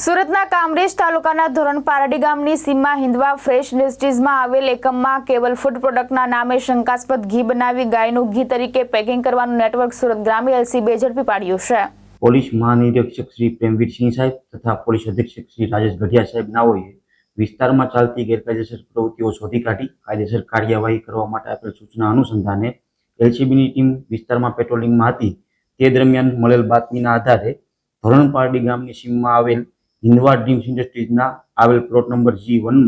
સુરતના કામરેજ તાલુકાના ધોરણ પારડી ગામની સીમમાં હિન્દવા ફ્રેશ ઇન્ડસ્ટ્રીઝમાં આવેલ એકમમાં કેવલ ફૂડ પ્રોડક્ટના નામે શંકાસ્પદ ઘી બનાવી ગાયનું ઘી તરીકે પેકિંગ કરવાનું નેટવર્ક સુરત ગ્રામ્ય એલસીબીએ ઝડપી પાડ્યું છે। પોલીસ મહાનિરીક્ષક શ્રી પ્રેમવીરસિંહ સાહેબ તથા પોલીસ અધિક્ષક શ્રી રાજેશ ગઢિયા સાહેબ નાઓએ વિસ્તારમાં ચાલતી ગેરકાયદેસર પ્રવૃત્તિઓ શોધી કાઢી કાયદેસર કાર્યવાહી કરવા માટે આપેલ સૂચના અનુસંધાને એલસીબીની ટીમ વિસ્તારમાં પેટ્રોલિંગમાં હતી। તે દરમિયાન મળેલ બાતમીના આધારે ધોરણ પારડી ગામની સીમમાં આવેલ હિન્દવા ડ્રીમ્સ ઇન્ડસ્ટ્રીઝના આવેલ પ્લોટ નંબર G1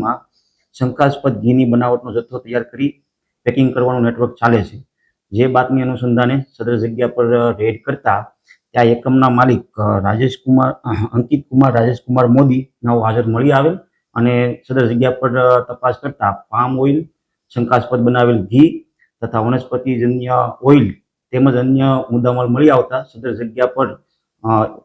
શંકાસ્પદ ઘીની બનાવટનો જથ્થો તૈયાર કરી પેકિંગ કરવાનું નેટવર્ક ચાલે છે। જે બાતમી અનુસંધાને સદર જગ્યા પર રેડ કરતા ત્યાં એકમના માલિક અંકિત કુમાર રાજેશ કુમાર મોદી નાઓ હાજર મળી આવેલ અને સદર જગ્યા પર તપાસ કરતા પામ ઓઇલ, શંકાસ્પદ બનાવેલ ઘી તથા વનસ્પતિજન્ય ઓઇલ તેમજ અન્ય મુદ્દામાલ મળી આવતા સદર જગ્યા પર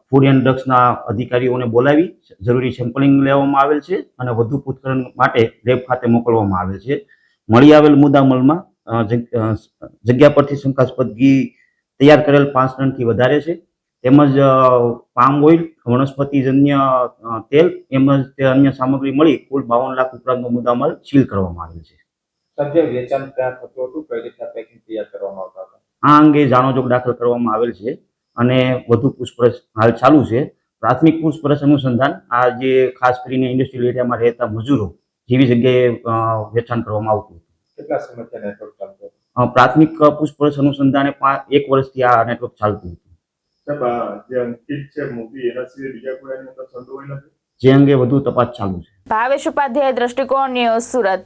ફૂડ એન્ડ ડ્રગ્સના અધિકારીઓને બોલાવી જરૂરી સેમ્પલિંગ લેવામાં આવેલ છે અને વધુ પૂછપરછ માટે લેબ ખાતે મોકલવામાં આવેલ છે। મળી આવેલ મુદ્દામાલમાં જગ્યા પરથી શંકાસ્પદ ઘી તૈયાર કરેલ 5 ટનથી વધારે છે તેમજ પામ ઓઇલ, વનસ્પતિજન્ય તેલ તેમજ અન્ય સામગ્રી મળી કુલ 52 લાખ ઉપરાંતનો મુદ્દામાલ સીલ કરવામાં આવેલ છે। સદ્ય વેચાણ ક્યાં થતું હતું, કઈ રીતના પેકિંગ તૈયાર કરવામાં આવતા હતા, આ અંગે જાણોજોગ દાખલ કરવામાં આવેલ છે અને વધુ પૂછપરછ હાલ ચાલુ છે। પ્રાથમિક પૂછપરછ અનુસંધાન આ જે ખાસ કરીને ઇન્ડસ્ટ્રીયલ એરિયામાં રહેતા મજૂરો જેવી જગ્યાએ વેચાણ કરવામાં આવતું હતું। કેટલા સમયથી નેટવર્ક ચાલતું હતું? પ્રાથમિક પૂછપરછ અનુસંધાને 1 વર્ષથી આ નેટવર્ક ચાલતું હતું। સાહેબ, જે અંકિત છે મોદી, એના સિવાય બીજા કોઈ એની અંદર સંડોવાયેલા છે? જે અંગે વધુ તપાસ ચાલુ છે। ભાવેશ ઉપાધ્યાય, દ્રષ્ટિકોણ ન્યૂઝ, સુરત।